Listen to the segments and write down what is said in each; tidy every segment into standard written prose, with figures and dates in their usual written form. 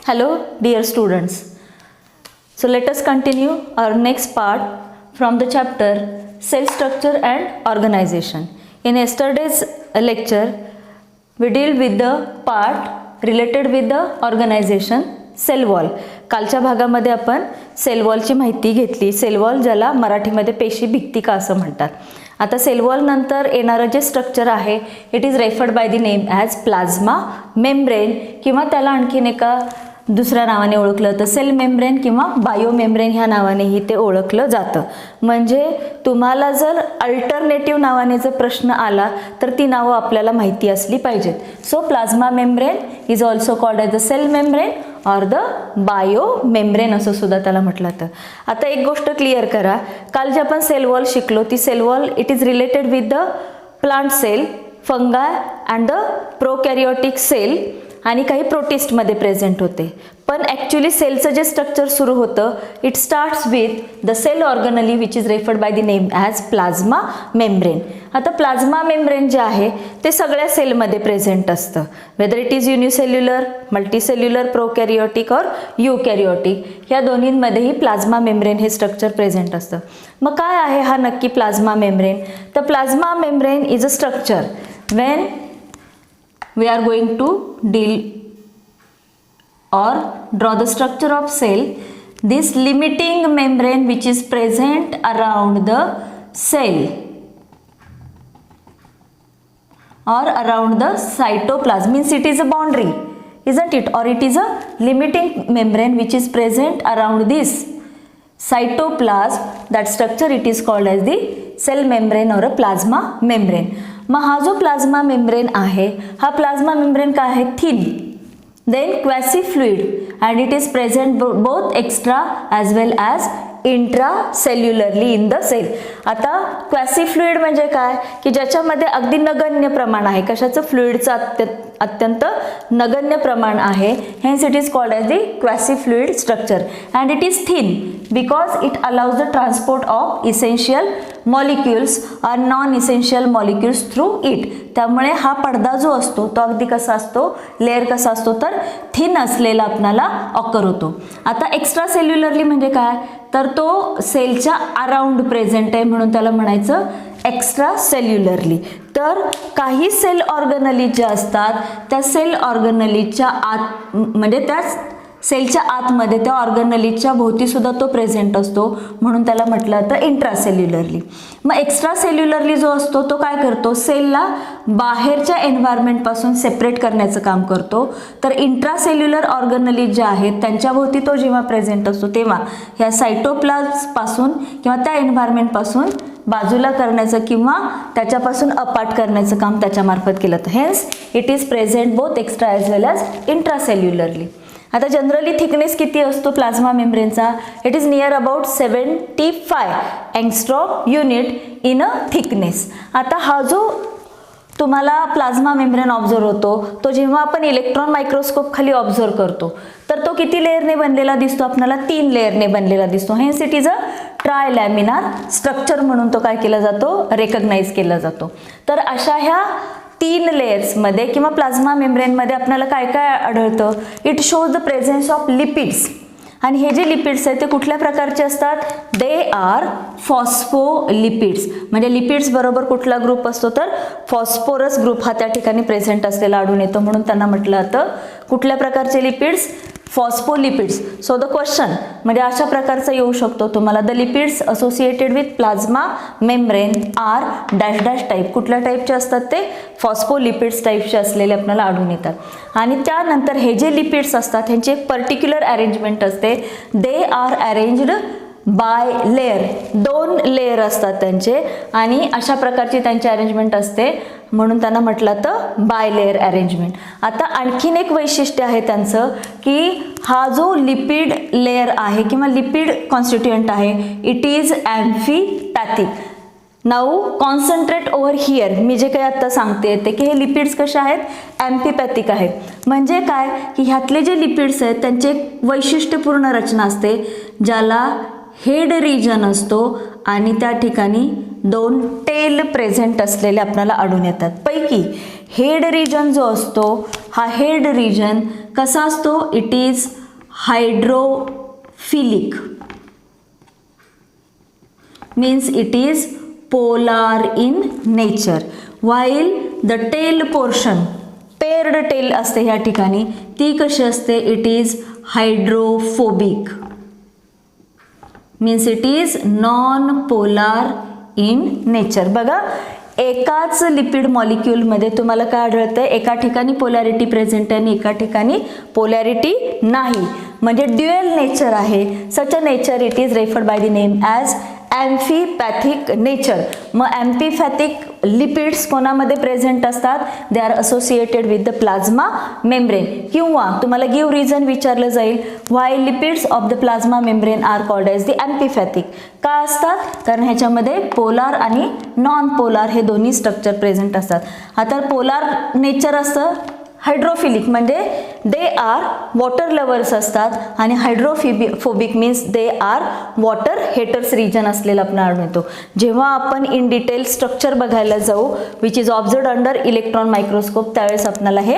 Hello dear students. So let us continue our next part from the chapter Cell Structure and Organization. In yesterday's lecture we deal with the part related with the organization cell wall. कालच्या भागामध्ये आपण sale वॉलची माहिती घेतली. Sale wall ज्याला मराठीमध्ये पेशी भित्तिका असं म्हणतात. आता सेल वॉल नंतर येणारं जे स्ट्रक्चर आहे it is referred by the name as plasma membrane किंवा त्याला आणखीन एका दुसऱ्या नावाने ओळखलं तर सेल मेम्ब्रेन किंवा बायो मेम्ब्रेन ह्या नावानेही ते ओळखलं जातं. म्हणजे तुम्हाला जर अल्टरनेटिव्ह नावाने जर प्रश्न आला तर ती नावं आपल्याला माहिती असली पाहिजेत. So plasma membrane is also called as the cell membrane or the biomembrane असं सुद्धा त्याला म्हटलं जातं. आता एक गोष्ट क्लिअर करा, काल जे आपण सेल वॉल शिकलो ती cell wall it is related with the plant cell, fungi and the prokaryotic cell आणि काही प्रोटिस्टमध्ये प्रेझेंट होते. पण ॲक्च्युली सेलचं जे स्ट्रक्चर सुरू होतं it starts with the cell organelle which is referred by the name as plasma membrane. आता plasma membrane जे आहे ते सगळ्या सेलमध्ये प्रेझेंट असतं, whether it is unicellular, multicellular, prokaryotic और युकॅरियोटिक ह्या दोन्हींमध्येही प्लाझ्मा मेम्ब्रेन हे स्ट्रक्चर प्रेझेंट असतं. मग काय आहे हा नक्की प्लाझ्मा मेम्ब्रेन? तर plasma membrane is a structure when we are going to deal or draw the structure of cell. This limiting membrane which is present around the cell or around the cytoplasm means it is a boundary, isn't it? Or it is a limiting membrane which is present around this cytoplasm. That structure it is called as the cell membrane or a plasma membrane. मग हा जो plasma membrane आहे हा plasma membrane काय आहे? Thin, then quasi fluid and it is present both extra as well as intra cellularly in the cell. आता quasi fluid म्हणजे काय की ज्याच्यामध्ये अगदी नगण्य प्रमाण आहे, कशाचं? फ्लुइडचं अत्यंत नगण्य प्रमाण आहे. Hence it is called as the quasi fluid structure and it is thin because it allows the transport of essential molecules और non essential molecules through it. त्यामुळे हा पडदा जो असतो तो अगदी कसा असतो, लेअर कसा असतो तर थिन असलेला आपल्याला ऑकर होतो. आता एक्स्ट्रा सेल्युलरली म्हणजे काय तर तो सेलच्या अराउंड प्रेझेंट आहे म्हणून त्याला म्हणायचं एक्स्ट्रा सेल्युलरली. तर काही सेल ऑर्गनली ज्या असतात त्या सेल ऑर्गनलीच्या आत म्हणजे त्या सेलच्या आतमध्ये त्या ऑर्गनलीच्या भोवती सुद्धा तो प्रेझेंट असतो म्हणून त्याला म्हटलं जातं इंट्रासेल्युलरली. मग एक्स्ट्रा सेल्युलरली जो असतो तो काय करतो? सेलला बाहेरच्या एन्व्हायरमेंटपासून सेपरेट करण्याचं काम करतो. तर इंट्रासेल्युलर ऑर्गनली ज्या आहेत त्यांच्या भोवती तो जेव्हा प्रेझेंट असतो तेव्हा ह्या सायटोप्लाझमपासून किंवा त्या एन्व्हायरमेंटपासून बाजूला करण्याचं किंवा त्याच्यापासून अपार्ट करण्याचं काम त्याच्यामार्फत केलं जातं. Hence it is present both extra as well as intracellularly. आता जनरली थिकनेस किती असतो प्लाझ्मा मेम्ब्रेनचा? It is near about 75 angstrom unit in a thickness. आता हा जो तुम्हाला प्लाझ्मा मेम्ब्रेन ऑब्झर्व होतो तो जेव्हा आपण इलेक्ट्रॉन मायक्रोस्कोप खाली ऑब्झर्व करतो तर तो किती लेअरने बनलेला दिसतो? आपल्याला 3 लेअरने बनलेला दिसतो. Hence it is a trilaminar structure म्हणून तो काय केला जातो? रेकग्नाइज केला जातो. तर अशा ह्या 3 लेयर्समध्ये किंवा प्लाझ्मा मेम्ब्रेनमध्ये आपल्याला काय काय आढळतं? It shows the presence of lipids. आणि हे जे लिपिड्स आहेत ते कुठल्या प्रकारचे असतात? They R phospholipids. म्हणजे लिपिड्स बरोबर कुठला ग्रुप असतो तर फॉस्फोरस ग्रुप हा त्या ठिकाणी प्रेझेंट असलेला आढळून येतो म्हणून त्यांना म्हटलं जातं कुठल्या प्रकारचे lipids? Phospholipids. So the question म्हणजे अशा प्रकारचा येऊ शकतो तुम्हाला the lipids associated with plasma membrane are dash dash type. कुठल्या टाईपचे असतात ते? फॉस्फोलिपिड्स टाईपचे असलेले आपल्याला आढळून येतात. आणि त्यानंतर हे जे लिपिड्स असतात ह्यांची एक पर्टिक्युलर अरेंजमेंट असते. They are arranged by layer. 2 layer असतात त्यांचे आणि अशा प्रकारची त्यांची अरेंजमेंट असते म्हणून त्यांना म्हटलं तर बाय लेअर अरेंजमेंट. आता आणखीन एक वैशिष्ट्य आहे त्यांचं की हा जो लिपिड लेअर आहे किंवा लिपिड कॉन्स्टिट्युएंट आहे it is amphipathic. Now concentrate over here. मी जे काही आता सांगते ते की हे लिपिड्स कसे आहेत? ॲम्फीपॅथिक आहेत. म्हणजे काय की ह्यातले जे लिपिड्स आहेत त्यांची एक वैशिष्ट्यपूर्ण रचना असते ज्याला हेड रिजन असतो आणि त्या ठिकाणी 2 टेल प्रेझेंट असलेले आपल्याला आढळून येतात. पैकी हेड रिजन जो असतो हा हेड रिजन कसा असतो, it is hydrophilic, means it is polar in nature. while the tail portion paired tail असते ह्या ठिकाणी, ती कशी असते, it is hydrophobic, means it is non polar in nature. बघा एकाच लिपिड मॉलिक्यूलमध्ये तुम्हाला काय आढळतं, एका ठिकाणी पोलॅरिटी प्रेझेंट आहे आणि एका ठिकाणी पोलॅरिटी नाही, म्हणजे ड्युअल नेचर आहे. Such a nature it is referred by the name as amphipathic nature. मग ॲम्फिपॅथिक लिपिड्स कोणामध्ये प्रेझेंट असतात, they are associated with the plasma membrane. किंवा तुम्हाला गिव्ह रिझन विचारलं जाईल, why lipids of the plasma membrane are called as the amphipathic. का असतात, कारण ह्याच्यामध्ये पोलार आणि नॉन पोलार हे दोन्ही स्ट्रक्चर प्रेझेंट असतात. आता पोलार नेचर असतं हायड्रोफिलिक, म्हणजे दे आर वॉटर लवर्स असतात, आणि hydrophobic means they are water haters region असलेला आपण आढळून येतो. जेव्हा आपण इन डिटेल स्ट्रक्चर बघायला जाऊ which is observed under electron microscope, त्यावेळेस आपल्याला हे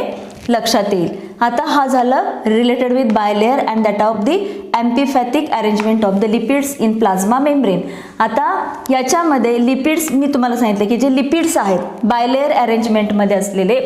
लक्षात येईल. आता हा झाला related with bilayer and that of the amphipathic arrangement of the lipids in plasma membrane. आता याच्यामध्ये लिपिड्स मी तुम्हाला सांगितलं की जे लिपिड्स आहेत बायलेअर अरेंजमेंटमध्ये असलेले,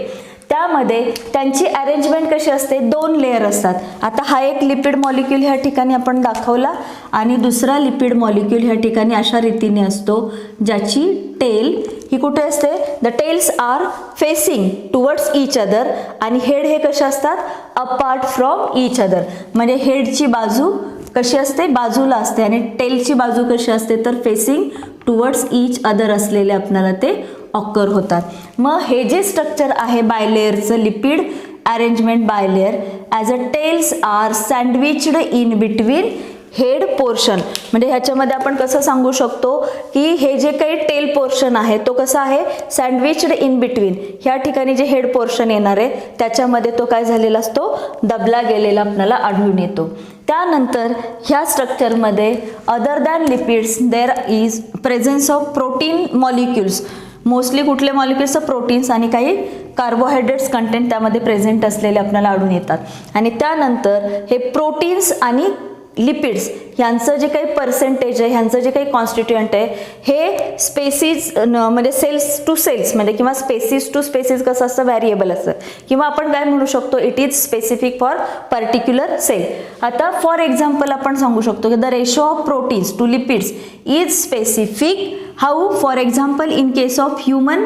त्यामध्ये त्यांची अरेंजमेंट कशी असते, दोन लेयर असतात. आता हा एक लिपिड मॉलिक्यूल ह्या ठिकाणी आपण दाखवला आणि दुसरा लिपिड मॉलिक्यूल ह्या ठिकाणी अशा रीतीने असतो, ज्याची टेल ही कुठे असते, the tails are facing towards each other, आणि हेड हे कसे असतात, अपार्ट फ्रॉम ईच अदर. म्हणजे हेडची बाजू कशी असते, बाजूला असते, आणि टेलची बाजू कशी असते, तर फेसिंग टुवर्ड्स ईच अदर असलेले आपल्याला ते ऑकर होतात. मग हे जे स्ट्रक्चर आहे बायलेअरचं, lipid arrangement bilayer, as a tails are sandwiched in between head portion. म्हणजे ह्याच्यामध्ये आपण कसं सांगू शकतो की हे जे काही टेल पोर्शन आहे तो कसा आहे, सँडविच्ड इन बिटवीन. ह्या ठिकाणी जे हेड पोर्शन येणार आहे त्याच्यामध्ये तो काय झालेला असतो, दबला गेलेला आपल्याला आढळून येतो. त्यानंतर ह्या स्ट्रक्चरमध्ये other than lipids there is presence of protein molecules. Mostly कुठले मॉलिक्युल्स, प्रोटीन्स आणि काही कार्बोहायड्रेट्स कंटेंट त्यामध्ये प्रेझेंट असलेले आपल्याला आढळून येतात. आणि त्यानंतर हे प्रोटीन्स आणि लिपिड्स ह्यांचं जे काही पर्सेंटेज आहे, ह्यांचं जे काही कॉन्स्टिट्युएंट आहे, हे स्पेसिस म्हणजे सेल्स टू सेल्स मध्ये किंवा स्पेसिस टू स्पेसिस कसं असतं, व्हॅरिएबल असतं, किंवा आपण काय म्हणू शकतो, it is specific for particular cell. आता फॉर एक्झाम्पल आपण सांगू शकतो की the ratio of proteins to lipids is specific. How, for example in case of human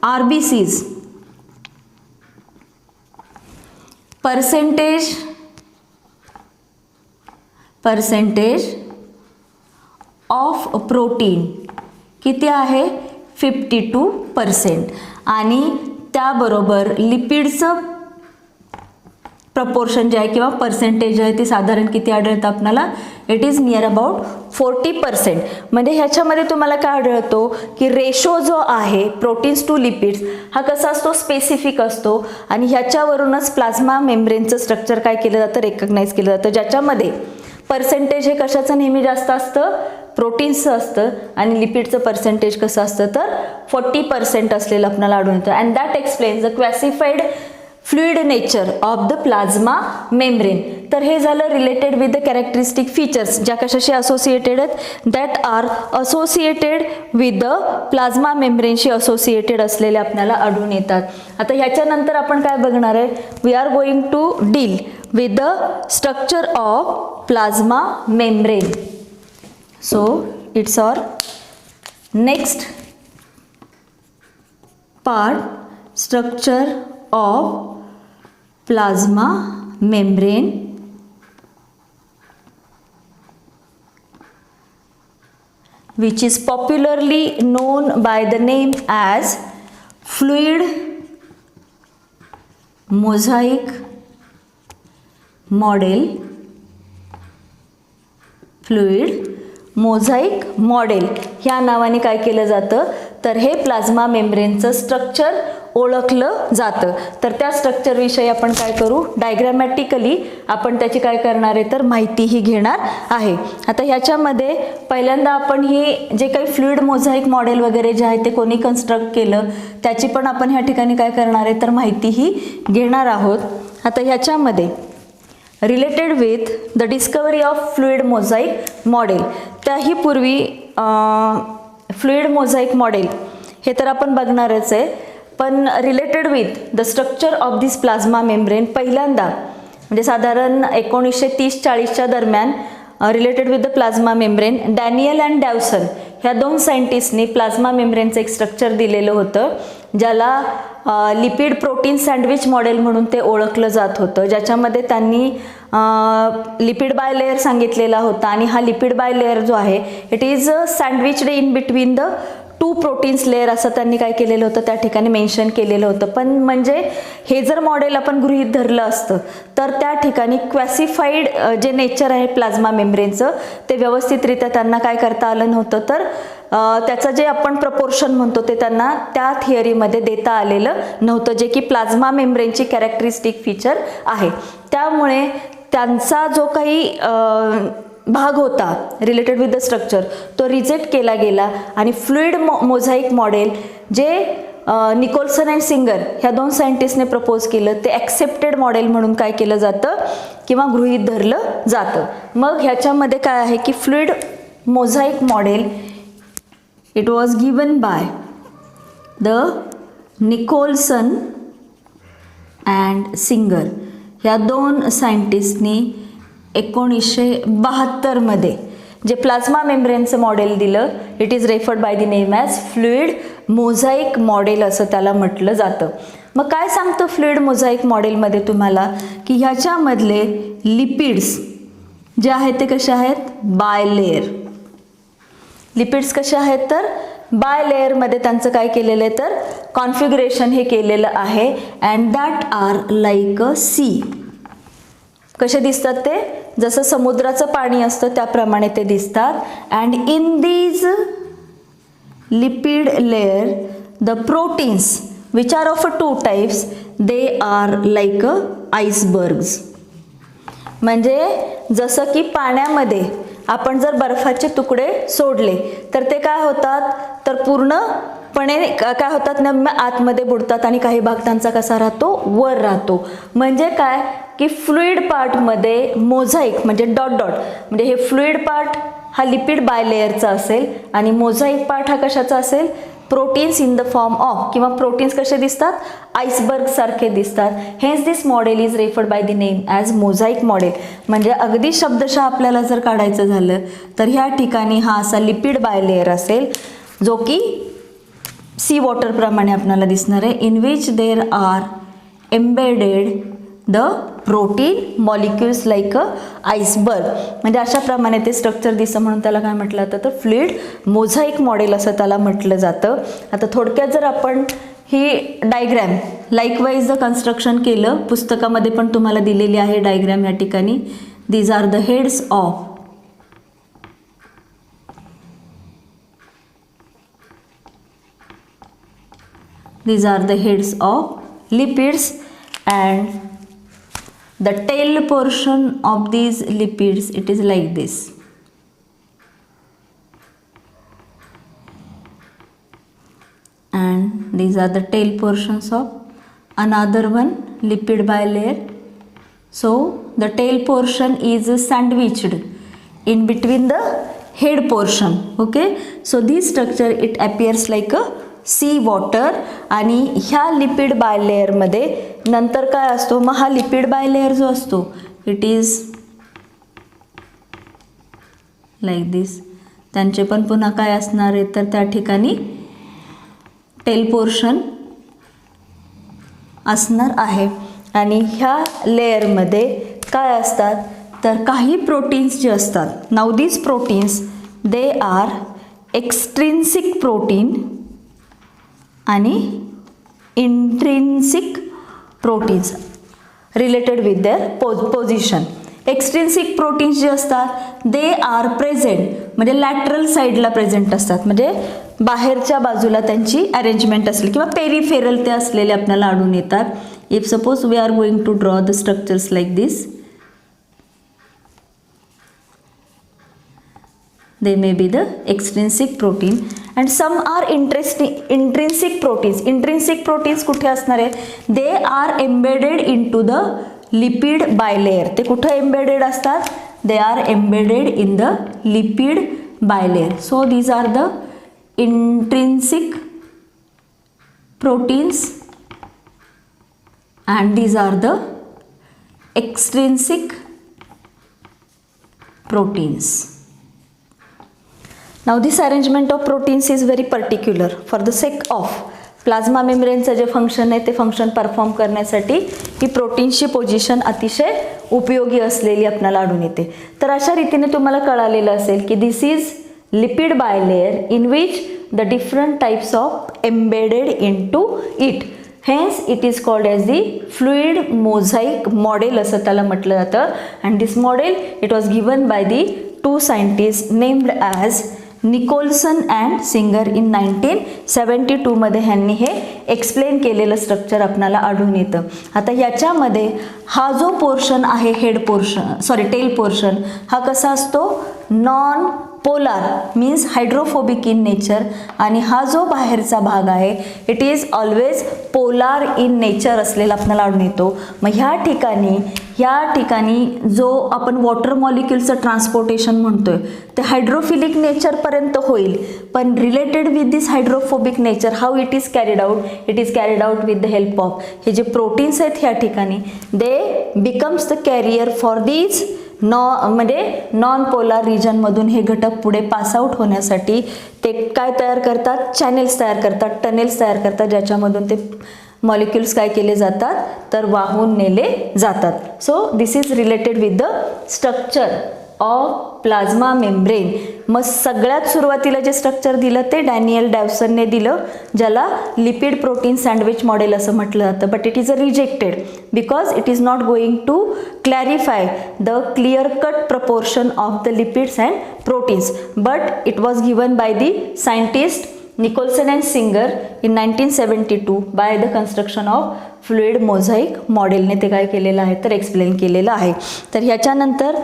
RBCs, percentage ऑफ प्रोटीन किती आहे, 52%. आणि त्याबरोबर लिपिडचं प्रपोर्शन जे आहे किंवा पर्सेंटेज आहे ते साधारण किती आढळतं आपल्याला, इट इज नियर अबाउट 40%. म्हणजे ह्याच्यामध्ये तुम्हाला काय आढळतो की रेशो जो आहे प्रोटीन्स टू लिपिड्स हा कसा असतो, स्पेसिफिक असतो, आणि ह्याच्यावरूनच प्लाझ्मा मेम्ब्रेनचं स्ट्रक्चर काय केलं जातं, रेकग्नाइज केलं जातं, ज्याच्यामध्ये पर्सेंटेज हे कशाचं नेहमी जास्त असतं, प्रोटीन्सचं असतं, आणि लिपिडचं पर्सेंटेज कसं असतं तर 40% असलेलं आपल्याला आढळून येतं. And that explains the classified fluid nature of the plasma membrane. तर हे झालं related with the characteristic features, ज्या कशाशी असोसिएटेड आहेत, that are associated with the plasma मेम्ब्रेनशी असोसिएटेड असलेले आपल्याला आढळून येतात. आता ह्याच्यानंतर आपण काय बघणार आहे, we are going to deal with the structure of plasma membrane. So it's our next part, structure of plasma membrane, which is popularly known by the name as fluid mosaic model. Fluid mosaic model ह्या नावाने काय केलं जातं, तर हे plasma मेम्ब्रेनचं structure ओळखलं जातं. तर त्या स्ट्रक्चरविषयी आपण काय करू, डायग्रॅमॅटिकली आपण त्याची काय करणार आहे तर माहितीही घेणार आहे. आता ह्याच्यामध्ये पहिल्यांदा आपण ही जे काही फ्लुइड मोझाईक मॉडेल वगैरे जे आहे ते कोणी कन्स्ट्रक्ट केलं त्याची पण आपण ह्या ठिकाणी काय करणार आहे तर माहितीही घेणार आहोत. आता ह्याच्यामध्ये related with the discovery of fluid mosaic model, त्याही पूर्वी फ्लुइड मोझाईक मॉडेल हे तर आपण बघणारच आहे, पण related with the structure of this plasma membrane पहिल्यांदा म्हणजे साधारण 1930-40च्या दरम्यान related with the plasma membrane Daniel and Davson ह्या दोन सायंटिस्टनी प्लाझ्मा मेम्ब्रेनचं एक स्ट्रक्चर दिलेलं होतं, ज्याला लिपिड प्रोटीन सँडविच मॉडेल म्हणून ते ओळखलं जात होतं, ज्याच्यामध्ये त्यांनी लिपिड बाय लेअर सांगितलेला होता. आणि हा लिपिड बाय लेअर जो आहे it is sandwiched in between the 2 proteins layer असं त्यांनी काय केलेलं होतं त्या ठिकाणी मेन्शन केलेलं होतं. पण म्हणजे हे जर मॉडेल आपण गृहीत धरलं असतं तर त्या ठिकाणी क्वॅसिफाईड जे नेचर आहे प्लाझ्मा मेम्ब्रेनचं ते व्यवस्थितरित्या त्यांना काय करता आलं नव्हतं, तर त्याचं जे आपण प्रपोर्शन म्हणतो ते त्यांना त्या थिअरीमध्ये देता आलेलं नव्हतं, जे की प्लाझ्मा मेम्ब्रेनची कॅरेक्टरिस्टिक फीचर आहे. त्यामुळे त्यांचा जो काही भाग होता रिलेटेड विथ द स्ट्रक्चर तो रिजेक्ट केला गेला आणि फ्लुइड मोझाईक मॉडेल जे निकोल्सन अँड सिंगर ह्या दोन सायंटिस्टने प्रपोज केलं ते ॲक्सेप्टेड मॉडेल म्हणून काय केलं जातं किंवा गृहीत धरलं जातं. मग ह्याच्यामध्ये काय आहे की fluid mosaic model it was given by the Nicolson and Singer ह्या दोन सायंटिस्टनी 1972 मध्ये जे प्लाझ्मा मेम्ब्रेनचं मॉडेल दिलं it is referred by the name as fluid mosaic model असं त्याला म्हटलं जातं. मग काय सांगतं फ्लुइड मोझाईक मॉडेलमध्ये तुम्हाला की ह्याच्यामधले लिपिड्स जे आहेत ते कसे आहेत बाय लेअर. लिपिड्स कसे आहेत तर बाय लेअरमध्ये त्यांचं काय केलेलं आहे तर कॉन्फिगरेशन हे केलेलं आहे and that are like a C. कसे दिसतात ते जसं समुद्राचं पाणी असतं त्याप्रमाणे ते दिसतात. And in these lipid layer the proteins which are of 2 types they are like a icebergs. म्हणजे जसं की पाण्यामध्ये आपण जर बर्फाचे तुकडे सोडले तर ते काय होतात तर पूर्णपणे काय होतात निम्म्या आतमध्ये बुडतात आणि काही भाग त्यांचा कसा राहतो वर राहतो. म्हणजे काय की फ्लुइड पार्टमध्ये मोझाईक म्हणजे डॉट डॉट म्हणजे हे फ्लुइड पार्ट हा लिपिड बाय लेअरचा असेल आणि मोझाईक पार्ट हा कशाचा असेल proteins in the form of किंवा प्रोटीन्स कसे दिसतात आईसबर्ग सारखे दिसतात. Hence this model is referred by the name as mosaic model. म्हणजे अगदी शब्दशः आपल्याला जर काढायचं झालं तर ह्या ठिकाणी हा असा लिपिड बाय लेअर असेल जो की सी वॉटर प्रमाणे आपल्याला दिसणार आहे in which there are embedded the protein molecules like a iceberg. म्हणजे अशा प्रमाणे ते स्ट्रक्चर दिसतं म्हणून त्याला काय म्हटलं जातं तर फ्लुइड मोझाईक मॉडेल असं त्याला म्हटलं जातं. आता थोडक्यात जर आपण ही डायग्रॅम लाईकवाईज जर कन्स्ट्रक्शन केलं पुस्तकामध्ये पण तुम्हाला दिलेली आहे डायग्रॅम या ठिकाणी. These are the heads of lipids and the tail portion of these lipids it is like this. And these are the tail portions of another one lipid bilayer. So the tail portion is sandwiched in between the head portion. Okay, so this structure it appears like a C water. आणि ह्या lipid bye लेअरमध्ये नंतर काय असतो मग हा lipid by layer जो असतो it is like दिस. त्यांचे पण पुन्हा काय असणार आहे तर त्या ठिकाणी टेल पोर्शन असणार आहे. आणि ह्या लेअरमध्ये काय असतात तर काही प्रोटीन्स जे असतात now these proteins they are extrinsic protein आणि intrinsic proteins related with their position. Extrinsic proteins जे असतात दे आर प्रेझेंट म्हणजे लॅटरल साईडला प्रेझेंट असतात. म्हणजे बाहेरच्या बाजूला त्यांची अरेंजमेंट असली किंवा पेरिफेरल ते असलेले आपल्याला आढळून येतात. If suppose we are going to draw the structures like this, they may be the extrinsic protein and some are intrinsic proteins. Intrinsic proteins कुठे असणार आहे? they are embedded into the lipid bilayer. ते कुठे embedded असतात? they are embedded in the lipid bilayer. So these are the intrinsic proteins and these are the extrinsic proteins. Now this arrangement of proteins is very particular for the sake of plasma मेम्ब्रेनचं जे function आहे ते function perform करण्यासाठी ही प्रोटीन्सची position अतिशय उपयोगी असलेली आपल्याला आढळून येते. तर अशा रीतीने तुम्हाला कळालेलं असेल की this is lipid bilayer in which the different types of embedded into it. Hence it is called as the fluid mosaic model असं त्याला म्हटलं जातं. And this model it was given by the two scientist named as Nicolson and Singer in 1972 मध्ये ह्यांनी हे explain केलेलं structure आपल्याला आढळून येतं. आता याच्यामध्ये हा जो पोर्शन आहे हेड पोर्शन टेल पोर्शन हा कसा असतो? Non polar means hydrophobic in nature आणि हा जो बाहेरचा भाग आहे it is always polar in nature असलेला आपल्याला आढळून येतो. मग ह्या ठिकाणी जो आपण वॉटर मॉलिक्युलचं ट्रान्सपोर्टेशन म्हणतोय ते हायड्रोफिलिक नेचरपर्यंत होईल, पण related with this hydrophobic nature how it is carried out with the help of हे जे प्रोटीन्स आहेत ह्या ठिकाणी they becomes the carrier for these म्हणजे नॉन पोलार रिजनमधून हे घटक पुढे पास आउट होण्यासाठी ते काय तयार करतात? चॅनेल्स तयार करतात, टनेल्स तयार करतात, ज्याच्यामधून ते मॉलिक्युल्स काय केले जातात तर वाहून नेले जातात. So this is related with the structure of plasma membrane. मग सगळ्यात सुरुवातीला जे स्ट्रक्चर दिलं ते डॅनियल डॅवसनने दिलं, ज्याला लिपिड प्रोटीन सँडविच मॉडेल असं म्हटलं जातं. But it is a rejected because it is not going to clarify the clear cut proportion of the lipids and proteins. But it was given by the scientist Nicholson and Singer in 1972 by the construction of fluid mosaic model ने ते काय केलेलं आहे तर explain केलेलं आहे. तर ह्याच्यानंतर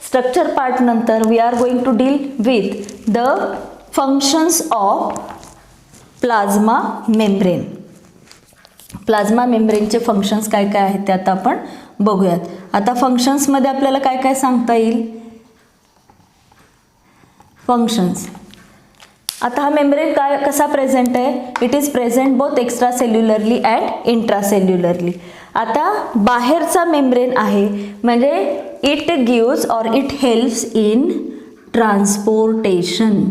स्ट्रक्चर पार्ट नंतर we are going to deal with the functions of plasma membrane. Plasma मेम्ब्रेनचे फंक्शन्स काय काय आहेत ते आता आपण बघूयात. आता फंक्शन्समध्ये आपल्याला काय काय सांगता येईल? फंक्शन्स आता हा मेम्ब्रेन काय कसा प्रेझेंट आहे? It is present both extracellularly and intracellularly. आता बाहेरचा मेम्ब्रेन आहे म्हणजे it gives or it helps in transportation.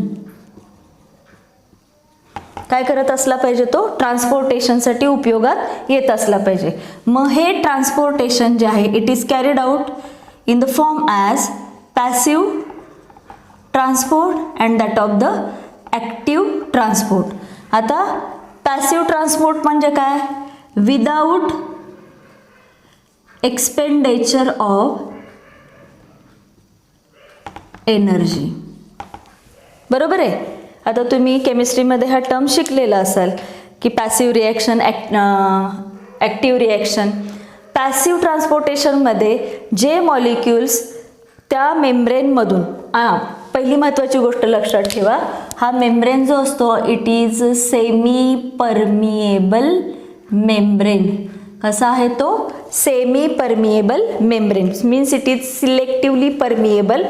काय करत असला पाहिजे? तो ट्रान्सपोर्टेशनसाठी उपयोगात येत असला पाहिजे. मग हे ट्रान्सपोर्टेशन जे आहे it is carried out in the form as passive transport and that of the active transport. आता पॅसिव्ह ट्रान्सपोर्ट म्हणजे काय? Without expenditure of energy. बरोबर आहे. आता तुम्ही केमिस्ट्रीमध्ये हा टर्म शिकलेला असाल की passive reaction active reaction. Passive ट्रान्सपोर्टेशनमध्ये जे मॉलिक्युल्स त्या मेम्ब्रेनमधून पहिली महत्त्वाची गोष्ट लक्षात ठेवा, हा मेम्ब्रेन जो असतो it is semi permeable membrane. कसा आहे तो? Semi permeable membrane means it is selectively permeable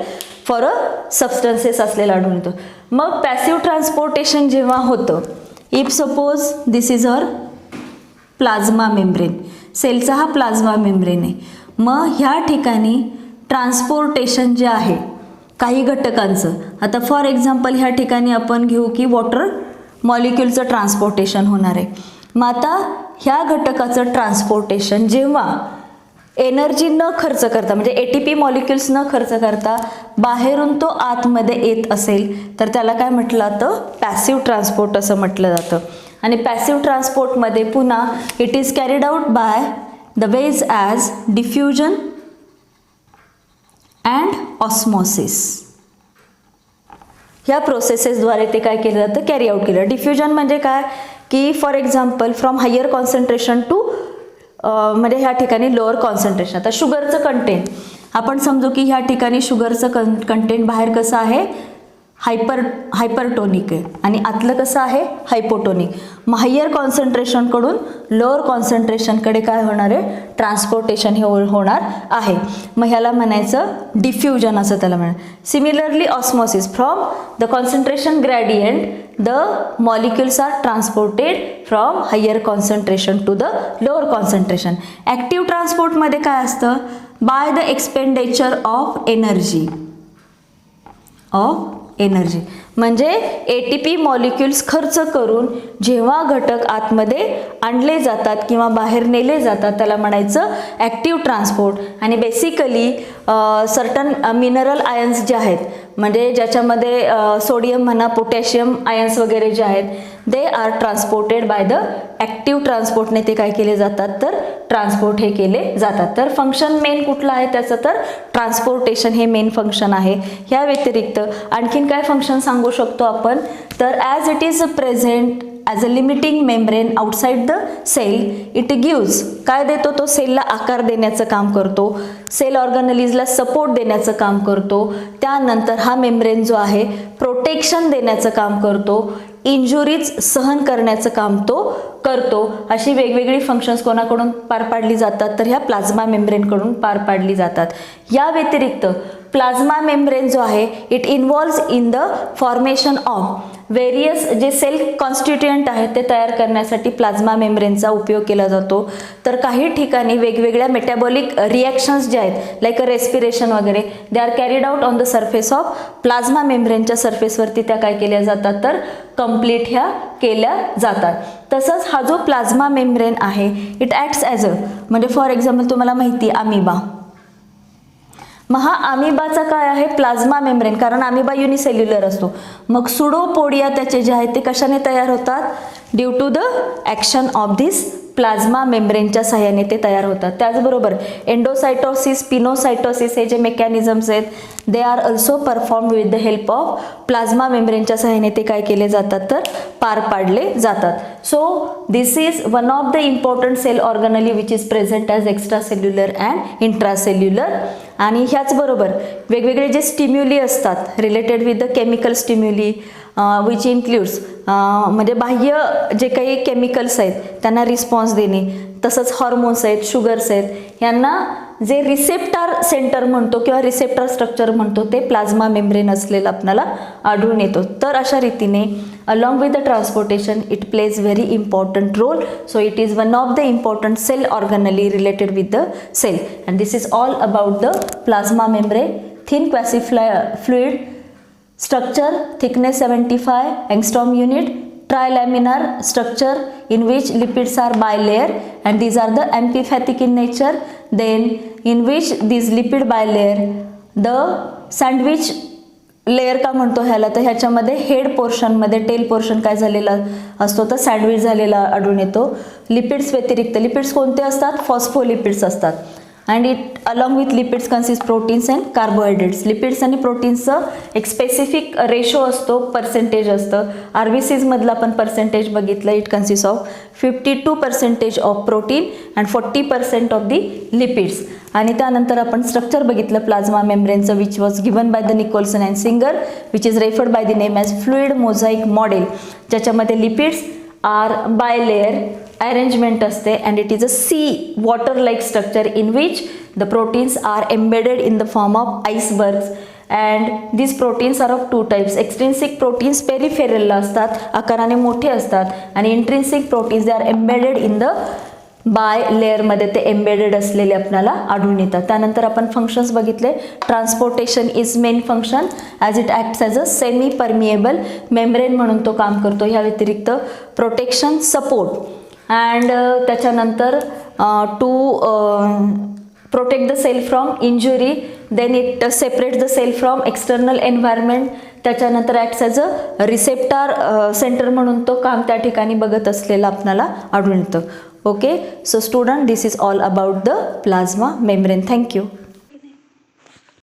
for a substances असलेला आढळून येतो. मग पॅसिव्ह ट्रान्सपोर्टेशन जेव्हा होतं, if suppose this is our plasma membrane, सेलचा हा प्लाझ्मा मेम्ब्रेन आहे. मग ह्या ठिकाणी ट्रान्सपोर्टेशन जे आहे काही घटकांचं, आता फॉर एक्झाम्पल ह्या ठिकाणी आपण घेऊ की वॉटर मॉलिक्युलचं ट्रान्सपोर्टेशन होणार आहे. मग आता ह्या घटकाचं ट्रान्सपोर्टेशन जेव्हा एनर्जी न खर्च करता म्हणजे ATP मॉलिक्युल्स न खर्च करता बाहेरून तो आतमध्ये येत असेल तर त्याला काय म्हटलं जातं? पॅसिव्ह ट्रान्सपोर्ट असं म्हटलं जातं. आणि पॅसिव्ह ट्रान्सपोर्टमध्ये पुन्हा it is carried out by the ways as diffusion and osmosis. ह्या प्रोसेसेसद्वारे ते काय केलं जातं, कॅरी आउट केलं. डिफ्युजन म्हणजे काय की for example from higher concentration to म्हणजे ह्या ठिकाणी लोअर कॉन्सन्ट्रेशन. आता शुगरचं कंटेंट आपण समजू की ह्या ठिकाणी शुगरचं कंटेंट बाहेर कसं आहे, हायपरटोनिक आहे आणि आतलं कसं आहे, हायपोटोनिक. मग हायर कॉन्सन्ट्रेशनकडून लोअर कॉन्सन्ट्रेशनकडे काय होणार आहे, ट्रान्सपोर्टेशन हे होणार आहे. मग ह्याला म्हणायचं डिफ्युजन असं त्याला म्हणायचं. Similarly osmosis from the concentration gradient the molecules are transported from higher concentration to the lower concentration. Active ट्रान्सपोर्टमध्ये काय असतं, by the expenditure of energy म्हणजे ATP मॉलिक्युल्स खर्च करून जेव्हा घटक आतमध्ये आणले जातात किंवा बाहेर नेले जातात त्याला म्हणायचं ॲक्टिव्ह ट्रान्सपोर्ट. आणि बेसिकली सर्टन मिनरल आयन्स जे आहेत म्हणजे ज्याच्यामध्ये सोडियम म्हणा, पोटॅशियम आयन्स वगैरे जे आहेत they are transported by the active ट्रान्सपोर्टने ते काय केले जातात, तर ट्रान्सपोर्ट हे केले जातात. तर फंक्शन मेन कुठलं आहे त्याचं, तर ट्रान्सपोर्टेशन हे मेन फंक्शन आहे. ह्या व्यतिरिक्त आणखीन काय फंक्शन सांगू शकतो आपण, तर as it is present as a limiting membrane outside the cell it gives काय देतो, तो सेलला आकार देण्याचं काम करतो, सेल ऑर्गॅनलीजला सपोर्ट देण्याचं काम करतो. त्यानंतर हा मेम्ब्रेन जो आहे प्रोटेक्शन देण्याचं काम करतो, इंजुरीज सहन करण्याचं काम तो करतो. अशी वेगवेगळी फंक्शन्स कोणाकडून पार पाडली जातात, तर ह्या प्लाझ्मा मेम्ब्रेनकडून पार पाडली जातात. या व्यतिरिक्त प्लाझ्मा मेम्ब्रेन जो आहे it involves in the formation of various जे सेल कॉन्स्टिट्युएंट आहेत ते तयार करण्यासाठी प्लाझ्मा मेम्ब्रेनचा उपयोग केला जातो. तर काही ठिकाणी वेगवेगळ्या मेटाबॉलिक रिॲक्शन्स जे आहेत लाईक रेस्पिरेशन वगैरे they are carried out on the surface of plasma मेम्ब्रेनच्या सरफेसवरती त्या काय केल्या जातात, तर कंप्लीट ह्या केल्या जातात. तसंच हा जो प्लाझ्मा मेम्ब्रेन आहे इट ॲक्ट्स ॲज अ म्हणजे फॉर एक्झाम्पल तुम्हाला माहिती आहे अमिबा. मग हा अमिबाचा काय आहे, प्लाझ्मा मेम्ब्रेन, कारण अमिबा युनिसेल्युलर असतो. मग सुडोपोडिया त्याचे जे आहेत ते कशाने तयार होतात, due to the action of this plasma मेम्ब्रेनच्या सहाय्याने ते तयार होतात. त्याचबरोबर एंडोसायटोसिस, पिनोसायटोसिस हे जे मेकॅनिझम्स आहेत they are also performed with the help of plasma मेम्ब्रेनच्या सहाय्याने ते काय केले जातात, तर पार पाडले जातात. So this is one of the important cell organelle which is present as extracellular and intracellular. आणि ह्याचबरोबर वेगवेगळे जे स्टिम्युली असतात related with the chemical stimuli which includes म्हणजे बाह्य जे काही केमिकल्स आहेत त्यांना रिस्पॉन्स देणे, तसंच हॉर्मोन्स आहेत, शुगर्स आहेत, यांना जे रिसेप्टर सेंटर म्हणतो किंवा रिसेप्टर स्ट्रक्चर म्हणतो ते प्लाझ्मा मेम्ब्रेन असलेलं आपल्याला आढळून येतो. तर अशा रीतीने along with the transportation it plays very important role. So it is one of the important cell organelle related with the cell and this is all about the plasma membrane. Thin quasifluid structure, thickness 75 angstrom unit, trilaminar structure in which lipids are bilayer and these are the amphipathic in nature. Then in which these lipid bilayer the sandwich layer का म्हणतो ह्याला, तर ह्याच्यामध्ये head पोर्शनमध्ये tail portion काय झालेला असतो, तर sandwich झालेला आढळून येतो. लिपिड्स व्यतिरिक्त लिपिड्स कोणते असतात, फॉस्फोलिपिड्स असतात. And it along with lipids consist proteins and carbohydrates. Lipids आणि प्रोटीन्सचं एक स्पेसिफिक रेशो असतो, पर्सेंटेज असतं. RBCsमधला आपण पर्सेंटेज बघितलं, it consist of 52% of protein and 40% of the lipids. आणि त्यानंतर आपण स्ट्रक्चर बघितलं प्लाझ्मा मेम्ब्रेनचं which was given by the Nicolson and Singer which is referred by the name as fluid mosaic model, ज्याच्यामध्ये lipids are bilayer arrangement असते and it is a sea water like structure in which the proteins are embedded in the form of icebergs and these proteins are of two types. Extrinsic proteins peripheral ला असतात, आकाराने मोठे असतात, आणि intrinsic proteins they are embedded in the बाय लेअरमध्ये ते embedded असलेले आपल्याला आढळून येतात. त्यानंतर आपण फंक्शन्स बघितले. Transportation is main function as it acts as a semi permeable membrane म्हणून तो काम करतो. ह्या व्यतिरिक्त प्रोटेक्शन, सपोर्ट अँड त्याच्यानंतर to protect the cell from injury, then it separate the cell from external environment. त्याच्यानंतर acts as a receptor center म्हणून तो काम त्या ठिकाणी बघत असलेला आपल्याला आढळून येतं. Okay, so student this is all about the plasma membrane. Thank you.